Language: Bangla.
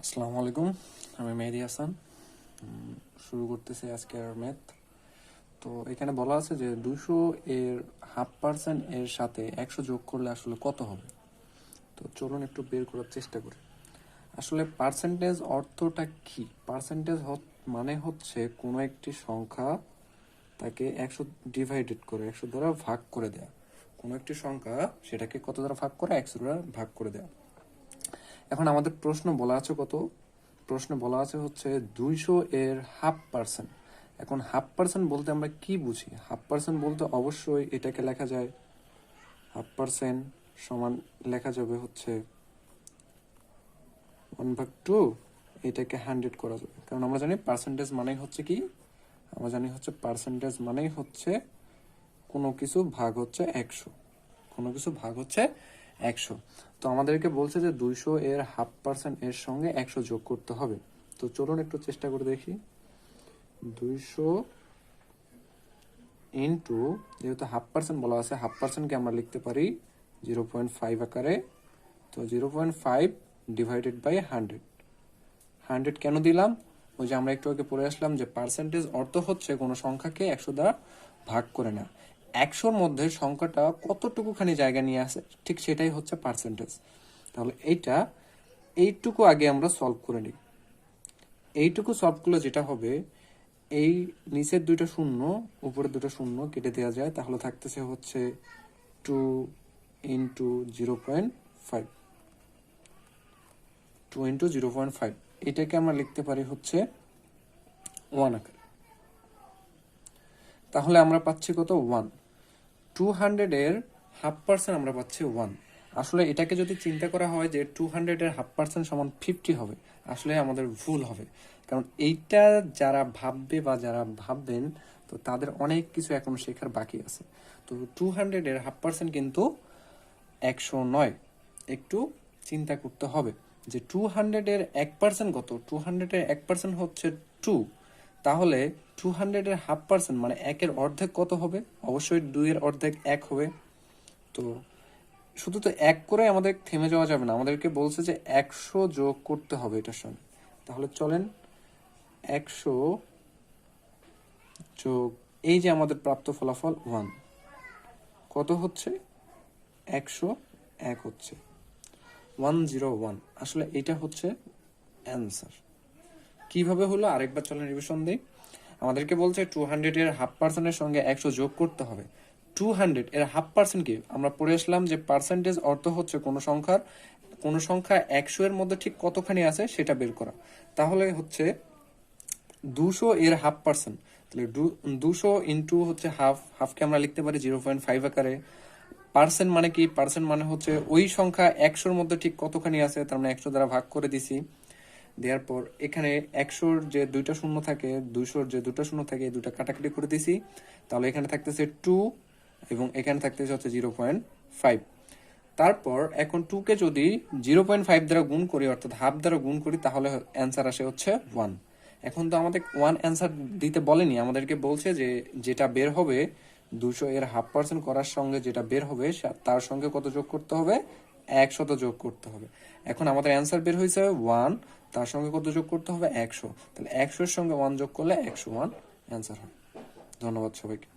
আসসালামু আলাইকুম, আমি মেহেদি হাসান। শুরু করতেছি আজকের ম্যাথ। তো এখানে বলা আছে যে 200 এর 1/2% এর সাথে 100 যোগ করলে আসলে কত হবে। তো চলুন একটু বের করার চেষ্টা করি। আসলে পার্সেন্টেজ অর্থটা কি? পার্সেন্টেজ মানে হচ্ছে কোনো একটি সংখ্যা তাকে 100 ডিভাইডেড করে 100 দ্বারা ভাগ করে দেয়া। কোনো একটি সংখ্যা সেটাকে কত দ্বারা ভাগ করে? 100 দ্বারা ভাগ করে দেয়া। এখন আমাদের প্রশ্ন বলা আছে কত? প্রশ্নে বলা আছে হচ্ছে 200 এর 1/2%। এখন 1/2% বলতে আমরা কি বুঝি? 1/2% বলতে অবশ্যই এটাকে লেখা যায় 1/2% সমান লেখা যাবে হচ্ছে 1/2। এটাকে 100 করা যাবে, কারণ আমরা জানি পার্সেন্টেজ মানেই হচ্ছে কি? আমরা জানি হচ্ছে পার্সেন্টেজ মানেই হচ্ছে কোনো কিছু ভাগ হচ্ছে 100। কোনো কিছু ভাগ হচ্ছে 100। তো আমাদেরকে বলছে যে 200 এর 1/2% এর সঙ্গে 100 যোগ করতে হবে। তো চলুন একটু চেষ্টা করে দেখি। 200 ইন্টু, যেহেতু 1/2% বলা আছে, 1/2%কে আমরা লিখতে পারি 0.5 আকারে। তো 0.5 ডিভাইডেড বাই 100। 100 কেন দিলাম? ওই যে আমরা একটু আগে পড়ে আসলাম যে পার্সেন্টেজ অর্থ হচ্ছে কোনো সংখ্যাকে 100 দ্বারা ভাগ করে না। 100-র মধ্যে সংখ্যাটা কতটুকুখানি জায়গা নিয়ে আসে, ঠিক সেটাই হচ্ছে পার্সেন্টেজ। তাহলে এইটুকু আগে আমরা সলভ করে নিই। এইটুকু সলভ করলে যেটা হবে, এই নিচের দুইটা শূন্য উপরের দুটো শূন্য কেটে দেওয়া যায়, তাহলে থাকতেছে হচ্ছে 2 ইন্টু 0.5। 2 ইন্টু 0.5, এটাকে আমরা লিখতে পারি হচ্ছে 1 আকারে। তাহলে আমরা পাচ্ছি কত? 1। 200 এর 1/2% আমরা পাচ্ছি 1। আসলে এটাকে যদি চিন্তা করা হয় যে 200 এর 1/2% সমান 50 হবে, আসলে আমাদের ভুল হবে। কারণ এইটা যারা ভাববে বা যারা ভাববেন, তো তাদের অনেক কিছু এখন শেখার বাকি আছে। তো 200 এর 1/2% কিন্তু 100 নয়। একটু চিন্তা করতে হবে যে 200 এর 1% কত? 200 এর 1% হচ্ছে 2। তাহলে 200 এর 1/2% মানে 1-এর অর্ধেক কত হবে? অবশ্যই 2-এর অর্ধেক 1 হবে। তো শুধু তো 1 করে আমাদের থেমে যাওয়া যাবে না, আমাদেরকে বলছে যে 100 যোগ করতে হবে এটার সঙ্গে। তাহলে চলেন 100 যোগ, এই যে আমাদের প্রাপ্ত ফলাফল 1, কত হচ্ছে? 101 হচ্ছে 101। আসলে এটা হচ্ছে অ্যান্সার। কিভাবে হলো আরেকবার চলেন রিভিশন দিই। আমাদেরকে বলছে 200 এর 1/2% এর সঙ্গে 100 যোগ করতে হবে। 200 এর 1/2% কি? আমরা পড়ে আসলাম যে পার্সেন্টেজ অর্থ হচ্ছে কোনো সংখ্যা 100 এর মধ্যে ঠিক কতখানি আছে সেটা বের করা। তাহলে হচ্ছে 200 এর 1/2%, তাহলে 200 ইন্টু হচ্ছে হাফকে আমরা লিখতে পারি 0.5 আকারে। পার্সেন্ট মানে কি? পার্সেন্ট মানে হচ্ছে ওই সংখ্যা 100-র মধ্যে ঠিক কতখানি আছে, তার মানে 100 দ্বারা ভাগ করে দিছি। দেওয়ার পর এখানে 100-র যে দুইটা শূন্য থাকে, 200-র যে দুটো শূন্য থাকে, এই দুটা কাটাকাটি করে দিছি। তাহলে এখানে থাকতেছে 2 এবং এখানে থাকতেছে হচ্ছে 0.5। তারপর এখন 2কে যদি 0.5 দ্বারা গুণ করি, অর্থাৎ হাফ দ্বারা গুণ করি, তাহলে অ্যান্সার আসে হচ্ছে 1। এখন তো আমাদের 1 অ্যান্সার দিতে বলেনি, আমাদেরকে বলছে যে যেটা বের হবে 200 এর 1/2% করার সঙ্গে যেটা বের হবে তার সঙ্গে কত যোগ করতে হবে? 100 যোগ করতে হবে। এখন আমাদের অ্যান্সার বের হয়েছে 1, তার সঙ্গে কত যোগ করতে হবে? 100। তাহলে 100-এর সঙ্গে 1 যোগ করলে 101 অ্যান্সার হয়। ধন্যবাদ সবাইকে।